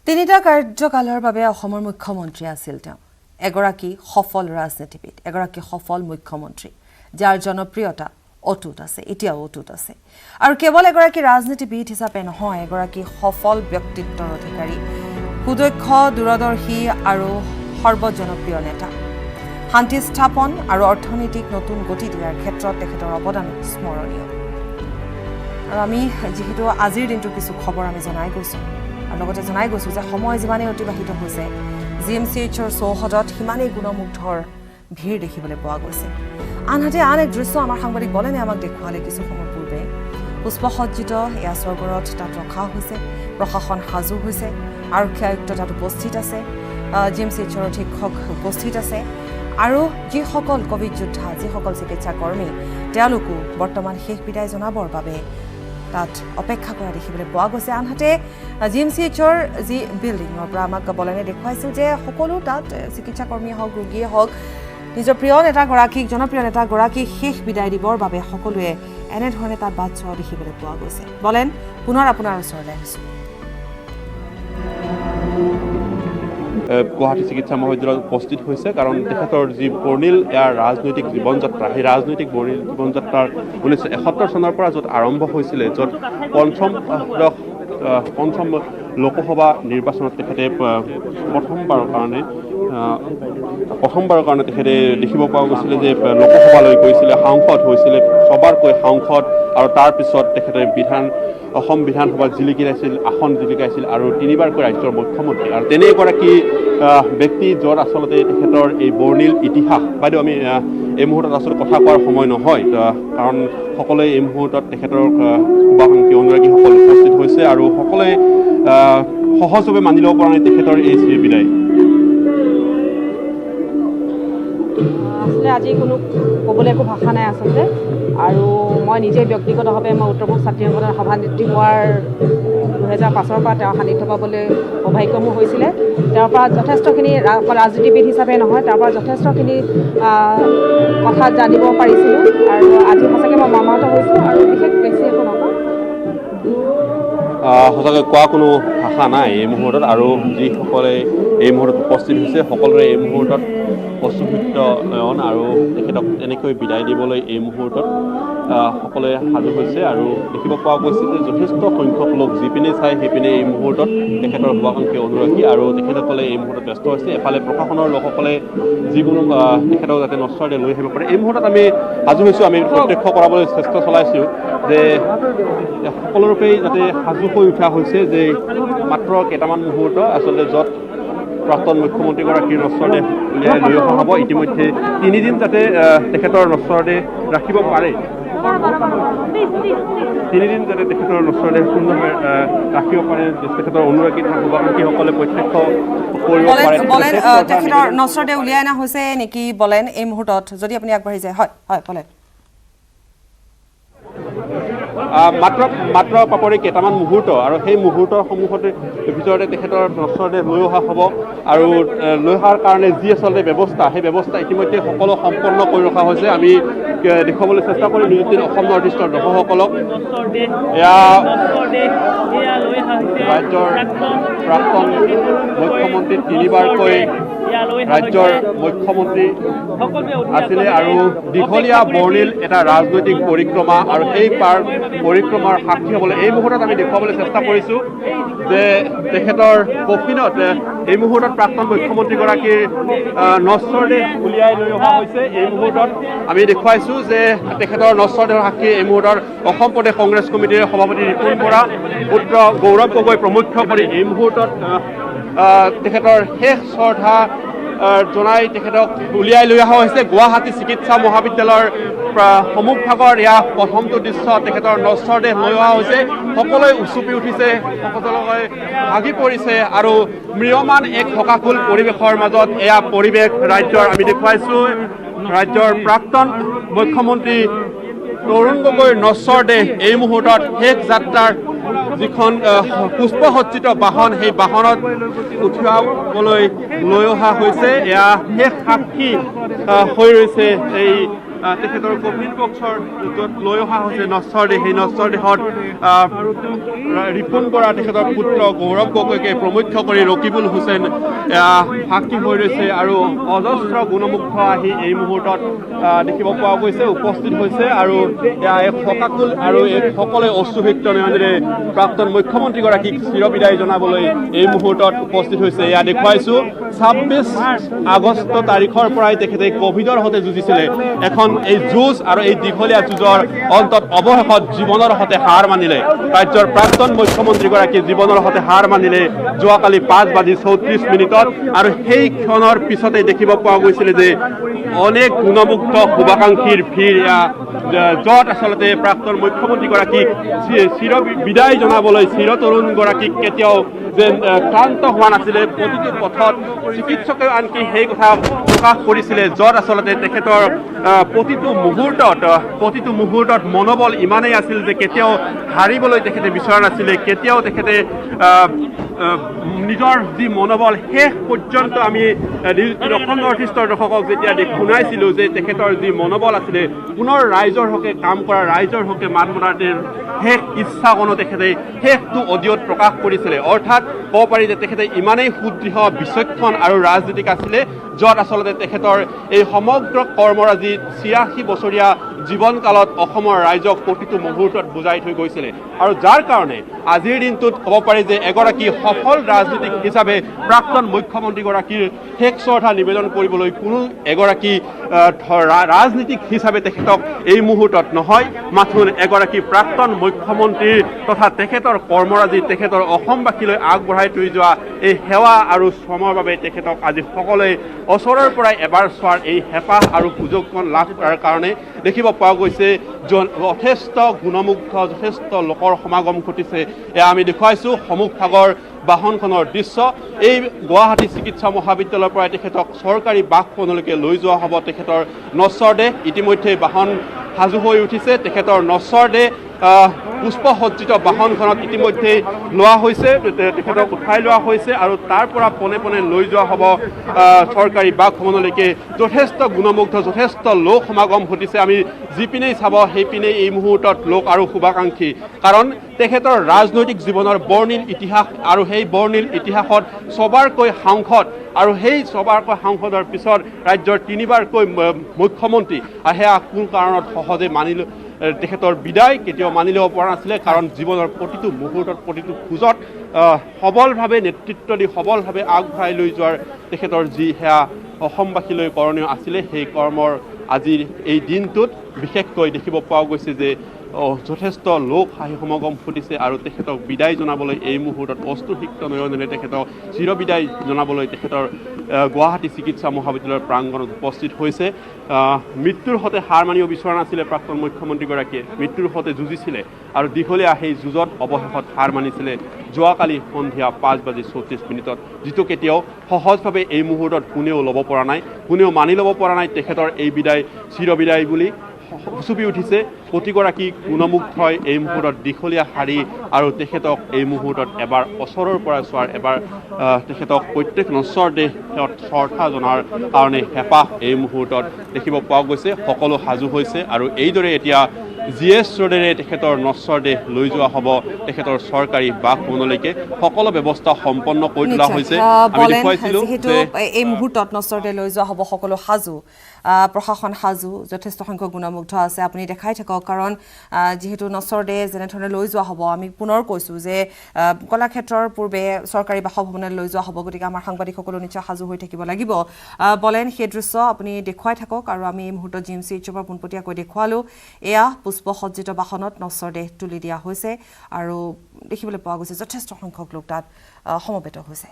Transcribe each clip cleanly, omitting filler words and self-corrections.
তিনিটা কাৰ্যকালৰ বাবে অসমৰ মুখ্যমন্ত্ৰী আছিল তেওঁ এগৰাকী সফল ৰাজনীতিবিদ এগৰাকী সফল মুখ্যমন্ত্ৰী যাৰ জনপ্ৰিয়তা অটুট আছে এতিয়াও অটুট আছে আৰু কেৱল এগৰাকী ৰাজনীতিবিদ হিচাপে নহয় এগৰাকী সফল ব্যক্তিত্বৰ অধিকাৰী সুদক্ষ দূৰদৰ্শী আৰু সৰ্বজনপ্ৰিয় নেতা শান্তি স্থাপন আৰু অৰ্থনৈতিক নতুন গতি দিয়াৰ ক্ষেত্ৰত তেখেতৰ অৱদান স্মৰণীয় আৰু আমি যেহেতু আজিৰ দিনটোৰ কিছু খবৰ আমি জনাই গৈছো আৰু লগতে জনাই গৈছো যে সময় যিমানে অতিবাহিত হৈছে জিএমচিএইচৰ চৌহদত সিমানেই গুণমুগ্ধৰ ভিৰ দেখিবলৈ পোৱা গৈছে আনহাতে আন এক দৃশ্য আমাৰ সাংবাদিক বলেনে আমাক দেখুৱালে কিছু সময় পূৰ্বে পুষ্পসজ্জিত এয়া স্বৰ্গৰত তাত ৰখা হৈছে প্ৰশাসন সাজু হৈছে আৰক্ষী আয়ুক্ত তাত উপস্থিত আছে জিএমচিএইচৰ অধীক্ষক উপস্থিত আছে আৰু যিসকল কোভিড যোদ্ধা যিসকল চিকিৎসা কৰ্মী তেওঁলোকো বৰ্তমান শেষ বিদায় জনাবৰ বাবে তাত অপেক্ষা কৰা দেখিবলৈ পোৱা গৈছে আনহাতে জিএমচিএইচৰ যি বিল্ডিঙৰ পৰা আমাক বলেনে দেখুৱাইছিল যে সকলো তাত চিকিৎসা কৰ্মী হওক ৰোগীয়ে হওক নিজৰ প্ৰিয় নেতাগৰাকীক জনপ্ৰিয় নেতাগৰাকীক শেষ বিদায় দিবৰ বাবে সকলোৱে এনেধৰণে তাত বাট চোৱা দেখিবলৈ পোৱা গৈছে বলেন পুনৰ আপোনাৰ ওচৰলৈ আহিছোঁ গুৱাহাটী চিকিৎসা মহাবিদ্যালয়ত উপস্থিত হৈছে কাৰণ তেখেতৰ যি বৰ্ণিল ইয়াৰ ৰাজনৈতিক জীৱন যাত্ৰা সেই ৰাজনৈতিক বৰ্ণিল জীৱন যাত্ৰাৰ 1971 চনৰ পৰা য'ত আৰম্ভ হৈছিলে য'ত পঞ্চম লোকসভা নিৰ্বাচনত তেখেতে প্ৰথমবাৰৰ কাৰণে তেখেতে দেখিব পোৱা গৈছিলে যে লোকসভালৈ গৈছিলে সাংসদ হৈছিলে সবাৰকৈ সাংসদ আৰু তাৰপিছত তেখেতে অসম বিধানসভাত আসন জিলিকাইছিল আৰু তিনিবাৰকৈ ৰাজ্যৰ মুখ্যমন্ত্ৰী আৰু তেনে এগৰাকী ব্যক্তি য'ত আচলতে তেখেতৰ এই বৰ্ণিল ইতিহাস বাইদেউ আমি এই মুহূৰ্তত আচলতে কথা কোৱাৰ সময় নহয় কাৰণ সকলোৱে এই মুহূৰ্তত তেখেতৰ শুভাকাংক্ষী অনুৰাগীসকল উপস্থিত হৈছে আৰু সকলোৱে সহজভাৱে মানি ল'ব পৰা নাই তেখেতৰ এই শ্ৰী বিদায় আসলে আজি কোনো ক'বলৈ একো ভাষা নাই আচলতে আৰু মই নিজে ব্যক্তিগতভাৱে মই উত্তৰ পূব ছাত্ৰী সংগঠনৰ সভানেত্ৰী হোৱাৰ 2005 পৰা তেওঁ সান্নিধ্য পাবলৈ সৌভাগ্য মোৰ হৈছিলে তেওঁৰ পৰা যথেষ্টখিনি ৰাজনীতিবিদ হিচাপে নহয় তাৰ পৰা যথেষ্টখিনি কথা জানিব পাৰিছিলোঁ আৰু আজি সঁচাকৈ মই মৰ্মাহত হৈছোঁ আৰু বিশেষ বেছি একো নকওঁ সঁচাকৈ কোৱা কোনো ভাষা নাই এই মুহূৰ্তত আৰু যিসকলে এই মুহূৰ্তত উপস্থিত হৈছে সকলোৰে এই মুহূৰ্তত অশ্ৰুসিক্ত নয়ন আৰু তেখেতক এনেকৈ বিদায় দিবলৈ এই মুহূৰ্তত সকলোৱে সাজু হৈছে আৰু দেখিব পোৱা গৈছে যে যথেষ্ট সংখ্যক লোক যিপিনে চাই সেইপিনে এই মুহূৰ্তত তেখেতৰ শুভাকাংক্ষী অনুৰাগী আৰু তেখেতসকলে এই মুহূৰ্তত ব্যস্ত হৈছে এফালে প্ৰশাসনৰ লোকসকলে যিকোনো তেখেতক যাতে নশ্বৰতে লৈ আহিব পাৰে এই মুহূৰ্তত আমি সাজু হৈছোঁ আমি প্ৰত্যক্ষ কৰাবলৈ চেষ্টা চলাইছোঁ যে সকলোৰূপেই যাতে সাজু হৈ উঠা হৈছে যে মাত্ৰ কেইটামান মুহূৰ্ত আচলতে য'ত প্ৰাক্তন মুখ্যমন্ত্ৰীগৰাকীৰ নশ্বৰদেহ উলিয়াই লৈ অহা হ'ব ইতিমধ্যে 3 দিন যাতে তেখেতৰ নশ্বৰদেহ ৰাখিব পাৰে 3 দিন যাতে তেখেতৰ নশ্বৰদেহ সুন্দৰভাৱে ৰাখিব পাৰে তেখেতৰ অনুৰাগী শুভাকাংক্ষীসকলে প্ৰত্যক্ষ কৰিব পাৰে তেখেতৰ নশ্বৰদেহ উলিয়াই অনা হৈছে নেকি বলেন এই মুহূৰ্তত যদি আপুনি আগবাঢ়ি যায় হয় হয় বলেন মাত্ৰ পাপৰি কেইটামান মুহূৰ্ত আৰু সেই মুহূৰ্তৰ সমূহতে ভিতৰতে তেখেতৰ নশ্বৰদেহ লৈ অহা হ'ব আৰু লৈ অহাৰ কাৰণে যি আচলতে ব্যৱস্থা সেই ব্যৱস্থা ইতিমধ্যে সকলো সম্পন্ন কৰি ৰখা হৈছে আমি দেখুৱাবলৈ চেষ্টা কৰিম নিযুক্তিত অসম নৰ্থ ইষ্টৰ দৰ্শকসকলক এয়া ৰাজ্যৰ প্ৰাক্তন মুখ্যমন্ত্ৰী তিনিবাৰকৈ ৰাজ্যৰ মুখ্যমন্ত্ৰী আছিলে আৰু দীঘলীয়া বৰ্ণিল এটা ৰাজনৈতিক পৰিক্ৰমা আৰু সেই পৰিক্ৰমাৰ সাক্ষী হ'বলৈ এই মুহূৰ্তত আমি দেখুৱাবলৈ চেষ্টা কৰিছোঁ যে তেখেতৰ কফিনত এই মুহূৰ্তত প্ৰাক্তন মুখ্যমন্ত্ৰীগৰাকীৰ নশ্বৰদেহ উলিয়াই লৈ অহা হৈছে এই মুহূৰ্তত আমি দেখুৱাইছোঁ যে তেখেতৰ নশ্বৰদেহৰ সাক্ষী এই মুহূৰ্তত অসম প্ৰদেশ কংগ্ৰেছ কমিটিৰ সভাপতি ৰিপুণ বৰা পুত্ৰ গৌৰৱ গগৈ প্ৰমুখ কৰি এই মুহূৰ্তত তেখেতৰ শেষ শ্ৰদ্ধা জনাই তেখেতক উলিয়াই লৈ অহা হৈছে গুৱাহাটী চিকিৎসা মহাবিদ্যালয়ৰ সন্মুখভাগৰ এয়া প্ৰথমটো দৃশ্য তেখেতৰ নশ্বৰদেহ লৈ অহা হৈছে সকলোৱে উচুপি উঠিছে সকলোৱে ভাগি পৰিছে আৰু ম্ৰিয়মান এক শোকাকুল পৰিৱেশৰ মাজত এয়া পৰিৱেশ ৰাজ্যৰ আমি দেখুৱাইছোঁ ৰাজ্যৰ প্ৰাক্তন মুখ্যমন্ত্ৰী তৰুণ গগৈৰ নশ্বৰদেহ এই মুহূৰ্তত শেষ যাত্ৰাৰ যিখন পুষ্পসজ্জিত বাহন সেই বাহনত উঠাবলৈ লৈ অহা হৈছে এয়া শেষ সাক্ষী হৈ ৰৈছে এই তেখেতৰ কফিন বক্সৰ য'ত লৈ অহা হৈছে নশ্বৰ দেহ সেই নশ্বৰ দেহত ৰিপুণ বৰা তেখেতৰ পুত্ৰ গৌৰৱ গগৈকে প্ৰমুখ্য কৰি ৰকিবুল হুছেইন সাক্ষী হৈ ৰৈছে আৰু অজস্ৰ গুণমুগ্ধ আহি এই মুহূৰ্তত দেখিব পোৱা গৈছে উপস্থিত হৈছে আৰু শকাকুল আৰু সকলোৱে অশ্ৰুসিক্ত নয়নেৰে প্ৰাক্তন মুখ্যমন্ত্ৰীগৰাকীক চিৰবিদায় জনাবলৈ এই মুহূৰ্তত উপস্থিত হৈছে এয়া দেখুৱাইছোঁ 26 আগষ্ট তাৰিখৰ পৰাই তেখেতে কভিডৰ সৈতে যুঁজিছিলে এখন এই যুঁজ আৰু এই দীঘলীয়া যুঁজৰ অন্তত অৱশেষত জীৱনৰ সৈতে হাৰ মানিলে ৰাজ্যৰ প্ৰাক্তন মুখ্যমন্ত্ৰীগৰাকী জীৱনৰ সৈতে হাৰ মানিলে যোৱাকালি 5:34 আৰু সেই ক্ষণৰ পিছতে দেখিব পোৱা গৈছিলে যে অনেক গুণমুগ্ধ শুভাকাংক্ষীৰ ভিৰ য'ত আচলতে প্ৰাক্তন মুখ্যমন্ত্ৰীগৰাকীক চিৰবিদায় জনাবলৈ চিৰতৰুণগৰাকীক কেতিয়াও যেন ক্লান্ত হোৱা নাছিলে প্ৰতিটো পথত চিকিৎসকেও আনকি সেই কথা প্ৰকাশ কৰিছিলে য'ত আচলতে তেখেতৰ প্ৰতিটো মুহূৰ্তত মনোবল ইমানেই আছিল যে কেতিয়াও হাৰিবলৈ তেখেতে বিচৰা নাছিলে কেতিয়াও তেখেতে নিজৰ যি মনোবল শেষ পৰ্যন্ত আমি অসম নৰ্থ ইষ্টৰ দৰ্শকক যেতিয়া শুনাইছিলোঁ যে তেখেতৰ যি মনোবল আছিলে পুনৰ ৰাইজৰ হকে কাম কৰা ৰাইজৰ হকে মাত মতাৰ শেষ ইচ্ছাকণো তেখেতে শেষটো অডিঅ'ত প্ৰকাশ কৰিছিলে অৰ্থাৎ ক'ব পাৰি যে তেখেতে ইমানেই সুদৃঢ় বিচক্ষণ আৰু ৰাজনীতিক আছিলে য'ত আচলতে তেখেতৰ এই সমগ্ৰ কৰ্মৰাজি ৮৬ বছৰীয়া জীৱনকালত অসমৰ ৰাইজক প্ৰতিটো মুহূৰ্তত বুজাই থৈ গৈছিলে আৰু যাৰ কাৰণে আজিৰ দিনটোত ক'ব পাৰি যে এগৰাকী সফল ৰাজনীতিক হিচাপে প্ৰাক্তন মুখ্যমন্ত্ৰীগৰাকীৰ শেষ শ্ৰদ্ধা নিবেদন কৰিবলৈ কোনো এগৰাকী ৰাজনীতিক হিচাপে তেখেতক এই মুহূৰ্তত নহয় মাথোন এগৰাকী প্ৰাক্তন মুখ্যমন্ত্ৰীৰ তথা তেখেতৰ কৰ্মৰাজি তেখেতৰ অসমবাসীলৈ আগবঢ়াই থৈ যোৱা এই সেৱা আৰু শ্ৰমৰ বাবে তেখেতক আজি সকলোৱে ওচৰৰ পৰাই এবাৰ চোৱাৰ এই হেঁপাহ আৰু সুযোগকণ লাভ কৰাৰ কাৰণে দেখিব পোৱা গৈছে যথেষ্ট গুণমুগ্ধ যথেষ্ট লোকৰ সমাগম ঘটিছে এয়া আমি দেখুৱাইছোঁ সন্মুখভাগৰ বাহনখনৰ দৃশ্য এই গুৱাহাটী চিকিৎসা মহাবিদ্যালয়ৰ পৰা তেখেতক চৰকাৰী বাসভৱনলৈকে লৈ যোৱা হ'ব তেখেতৰ নশ্বৰ দেহ ইতিমধ্যে বাহন সাজু হৈ উঠিছে তেখেতৰ নশ্বৰ দেহ পুষ্পসজ্জিত বাহনখনত ইতিমধ্যে লোৱা হৈছে তেখেতক উঠাই লোৱা হৈছে আৰু তাৰ পৰা পোনে পোনে লৈ যোৱা হ'ব চৰকাৰী বাসভৱনলৈকে যথেষ্ট গুণমুগ্ধ যথেষ্ট লোক সমাগম ঘটিছে আমি যিপিনেই চাব সেইপিনেই এই মুহূৰ্তত লোক আৰু শুভাকাংক্ষী কাৰণ তেখেতৰ ৰাজনৈতিক জীৱনৰ বৰ্ণিল ইতিহাস আৰু সেই বৰ্ণিল ইতিহাসত সবাৰকৈ সাংসদ আৰু সেই সবাৰকৈ সাংসদৰ পিছত ৰাজ্যৰ 3বাৰকৈ মুখ্যমন্ত্ৰী সেয়া কোন কাৰণত সহজে মানিল তেখেতৰ বিদায় কেতিয়াও মানি ল'ব পৰা নাছিলে কাৰণ জীৱনৰ প্ৰতিটো মুহূৰ্তত প্ৰতিটো খোজত সবলভাৱে নেতৃত্ব দি সবলভাৱে আগবঢ়াই লৈ যোৱাৰ তেখেতৰ যি সেয়া অসমবাসীলৈ কৰণীয় আছিলে সেই কৰ্মৰ আজিৰ এই দিনটোত বিশেষকৈ দেখিব পোৱা গৈছে যে যথেষ্ট লোক হাঁহি সমাগম ঘটিছে আৰু তেখেতক বিদায় জনাবলৈ এই মুহূৰ্তত অশ্ৰুসিক্ত নয়নেৰে তেখেতক চিৰবিদায় জনাবলৈ তেখেতৰ গুৱাহাটী চিকিৎসা মহাবিদ্যালয়ৰ প্ৰাংগণত উপস্থিত হৈছে মৃত্যুৰ সৈতে হাৰ মানিব বিচৰা নাছিলে প্ৰাক্তন মুখ্যমন্ত্ৰীগৰাকীয়ে মৃত্যুৰ সৈতে যুঁজিছিলে আৰু দীঘলীয়া সেই যুঁজত অৱশেষত হাৰ মানিছিলে যোৱাকালি সন্ধিয়া 5:34 যিটো কেতিয়াও সহজভাৱে এই মুহূৰ্তত কোনেও ল'ব পৰা নাই কোনেও মানি ল'ব পৰা নাই তেখেতৰ এই বিদায় চিৰবিদায় বুলি চুপি উঠিছে প্ৰতিগৰাকী গুণমুগ্ধই এই মুহূৰ্তত দীঘলীয়া শাৰী আৰু তেখেতক এই মুহূৰ্তত এবাৰ ওচৰৰ পৰা চোৱাৰ এবাৰ তেখেতক প্ৰত্যেক নশ্বৰ দেহত শ্ৰদ্ধা জনাৰ কাৰণে হেঁপাহ এই মুহূৰ্তত দেখিব পোৱা গৈছে সকলো সাজু হৈছে আৰু এইদৰে এতিয়া GS ৰোডেৰে তেখেতৰ নশ্বৰ দেহ লৈ যোৱা হ'ব তেখেতৰ চৰকাৰী বাসভৱনলৈকে সকলো ব্যৱস্থা সম্পন্ন কৰি তোলা হৈছে আমি দেখুৱাইছিলোঁ যে এই মুহূৰ্তত নশ্বৰ দেহ লৈ যোৱা হ'ব সকলো সাজু প্ৰশাসন সাজু যথেষ্ট সংখ্যক গুণমুগ্ধ আছে আপুনি দেখাই থাকক কাৰণ যেহেতু নশ্বৰ দেহ যেনেধৰণে লৈ যোৱা হ'ব আমি পুনৰ কৈছোঁ যে কলাক্ষেত্ৰৰ পূৰ্বে চৰকাৰী বাসভৱনলৈ লৈ যোৱা হ'ব গতিকে আমাৰ সাংবাদিকসকলো নিশ্চয় সাজু হৈ থাকিব লাগিব বলেন সেই দৃশ্য আপুনি দেখুৱাই থাকক আৰু আমি এই মুহূৰ্তত GMCHৰ পৰা পোনপটীয়াকৈ দেখুৱালোঁ এয়া পুষ্পসজ্জিত বাহনত নশ্বৰ দেহ তুলি দিয়া হৈছে আৰু দেখিবলৈ পোৱা গৈছে যথেষ্ট সংখ্যক লোক তাত সমবেত হৈছে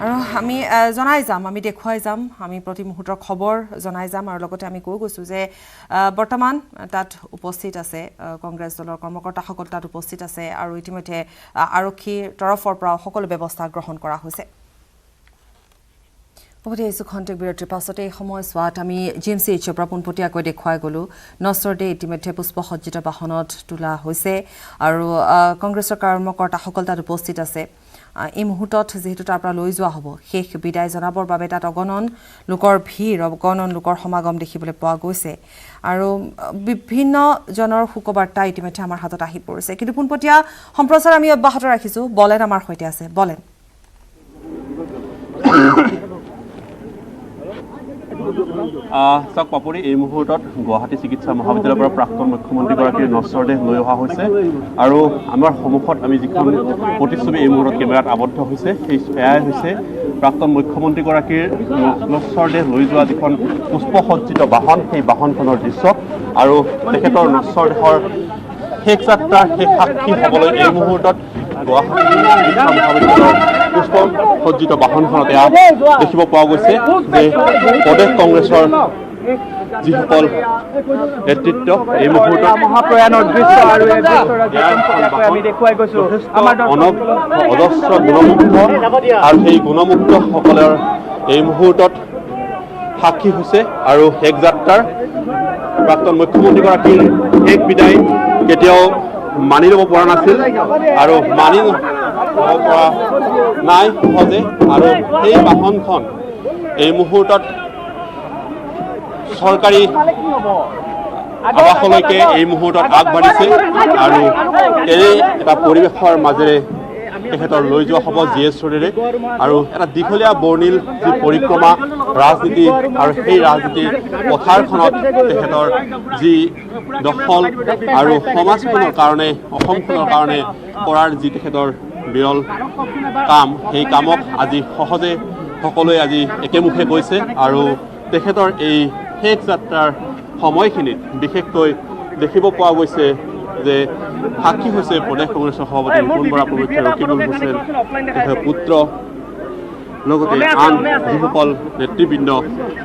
আৰু আমি জনাই যাম আমি দেখুৱাই যাম আমি প্ৰতি মুহূৰ্তৰ খবৰ জনাই যাম আৰু লগতে আমি কৈ গৈছোঁ যে বৰ্তমান তাত উপস্থিত আছে কংগ্ৰেছ দলৰ কৰ্মকৰ্তাসকল তাত উপস্থিত আছে আৰু ইতিমধ্যে আৰক্ষীৰ তৰফৰ পৰা সকলো ব্যৱস্থা গ্ৰহণ কৰা হৈছে খন্তেক বিৰতিৰ পাছতে এই সময়ছোৱাত আমি GMCHৰ পৰা পোনপটীয়াকৈ দেখুৱাই গ'লোঁ নশ্বৰ দেহ ইতিমধ্যে পুষ্পসজ্জিত বাহনত তোলা হৈছে আৰু কংগ্ৰেছৰ কৰ্মকৰ্তাসকল তাত উপস্থিত আছে এই মুহূৰ্তত যেহেতু তাৰ পৰা লৈ যোৱা হ'ব শেষ বিদায় জনাবৰ বাবে তাত অগণন লোকৰ ভিৰ অগণন লোকৰ সমাগম দেখিবলৈ পোৱা গৈছে আৰু বিভিন্ন জনৰ শোকবাৰ্তা ইতিমধ্যে আমাৰ হাতত আহি পৰিছে কিন্তু পোনপটীয়া সম্প্ৰচাৰ আমি অব্যাহত ৰাখিছোঁ বলেন আমাৰ সৈতে আছে বলেন চাওক পাপৰি এই মুহূৰ্তত গুৱাহাটী চিকিৎসা মহাবিদ্যালয়ৰ পৰা প্ৰাক্তন মুখ্যমন্ত্ৰীগৰাকীৰ নশ্বৰ দেহ লৈ অহা হৈছে আৰু আমাৰ সন্মুখত আমি যিখন প্ৰতিচ্ছবি এই মুহূৰ্তত কেমেৰাত আবদ্ধ হৈছে এয়াই হৈছে প্ৰাক্তন মুখ্যমন্ত্ৰীগৰাকীৰ নশ্বৰ দেহ লৈ যোৱা যিখন পুষ্পসজ্জিত বাহন সেই বাহনখনৰ দৃশ্য আৰু তেখেতৰ নশ্বৰ দেহৰ শেষ যাত্ৰাৰ শেষ সাক্ষী হ'বলৈ এই মুহূৰ্তত গুৱাহাটী চিকিৎসা মহাবিদ্যালয়ৰ পুষ্পসজ্জিত বাহনখনত এয়া দেখিব পোৱা গৈছে যে প্ৰদেশ কংগ্ৰেছৰ যিসকল নেতৃত্ব এই মুহূৰ্তত মহাপ্ৰয়াণৰ দৃশ্য আৰু এই দৃশ্যৰ আমি দেখুৱাই গৈছো অজস্ৰ গুণমুগ্ধ আৰু সেই গুণমুগ্ধসকলৰ এই মুহূৰ্তত সাক্ষী হৈছে আৰু শেষ যাত্ৰাৰ প্ৰাক্তন মুখ্যমন্ত্ৰীগৰাকীৰ শেষ বিদায় কেতিয়াও মানি ল'ব পৰা নাছিল আৰু মানি ল'ব পৰা নাই সহজে আৰু সেই বাহনখন এই মুহূৰ্তত চৰকাৰী আৱাসলৈকে এই মুহূৰ্তত আগবাঢ়িছে আৰু এনে এটা পৰিৱেশৰ মাজেৰে তেখেতৰ লৈ যোৱা হ'ব GS ৰোডেৰে আৰু এটা দীঘলীয়া বৰ্ণিল যি পৰিক্ৰমা ৰাজনীতি আৰু সেই ৰাজনীতিৰ পথাৰখনত তেখেতৰ যি দখল আৰু সমাজখনৰ কাৰণে অসমখনৰ কাৰণে কৰাৰ যি তেখেতৰ বিৰল কাম সেই কামক আজি সহজে সকলোৱে আজি একেমুখে কৈছে আৰু তেখেতৰ এই শেষ যাত্ৰাৰ সময়খিনিত বিশেষকৈ দেখিব পোৱা গৈছে যে সাক্ষী হৈছে প্ৰদেশ কংগ্ৰেছৰ সভাপতি ৰিপুণ বৰা প্ৰমুখ্যে ৰকিবুল হুছেইন তেখেতৰ পুত্ৰ লগতে আন যিসকল নেতৃবৃন্দ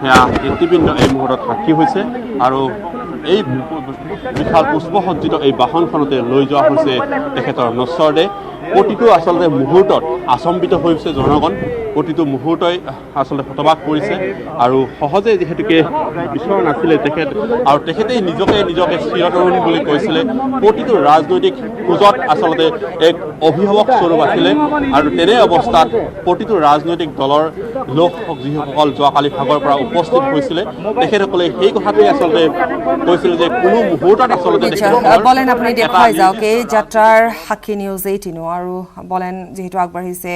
সেয়া নেতৃবৃন্দ এই মুহূৰ্তত সাক্ষী হৈছে আৰু এই বিশাল পুষ্পসজ্জিত এই বাহনখনতে লৈ যোৱা হৈছে তেখেতৰ নশ্বৰ দেহ প্ৰতিটো আচলতে মুহূৰ্তত আচম্বিত হৈছে জনগণ প্ৰতিটো মুহূৰ্তই আচলতে হতবাক কৰিছে আৰু সহজে যিহেতুকে বিচৰা নাছিলে তেখেত আৰু তেখেতেই নিজকে চিৰতৰুণ বুলি কৈছিলে প্ৰতিটো ৰাজনৈতিক খোজত আচলতে এক অভিভাৱক স্বৰূপ আছিলে আৰু তেনে অৱস্থাত প্ৰতিটো ৰাজনৈতিক দলৰ লোক যিসকল যোৱাকালি ভাগৰ পৰা উপস্থিত হৈছিলে তেখেতসকলে সেই কথাটোৱে আচলতে কৈছিল যে কোনো মুহূৰ্তত আচলতে বলেন আপুনি দেখুৱাই যাওক এই যাত্ৰাৰ সাক্ষী নিউজ 18 আৰু বলেন যিহেতু আগবাঢ়িছে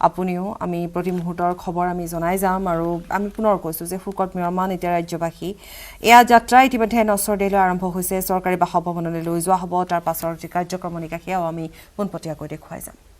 আপুনিও আমি প্ৰতি মুহূৰ্তৰ খবৰ আমি জনাই যাম আৰু আমি পুনৰ কৈছোঁ যে শোকত মিৰমান এতিয়া ৰাজ্যবাসী এয়া যাত্ৰা ইতিমধ্যে নশ্বৰ দেহলৈ আৰম্ভ হৈছে চৰকাৰী বাসভৱনলৈ লৈ যোৱা হ'ব তাৰ পাছৰ যি কাৰ্যক্ৰমণিকা সেয়াও আমি পোনপটীয়াকৈ দেখুৱাই যাম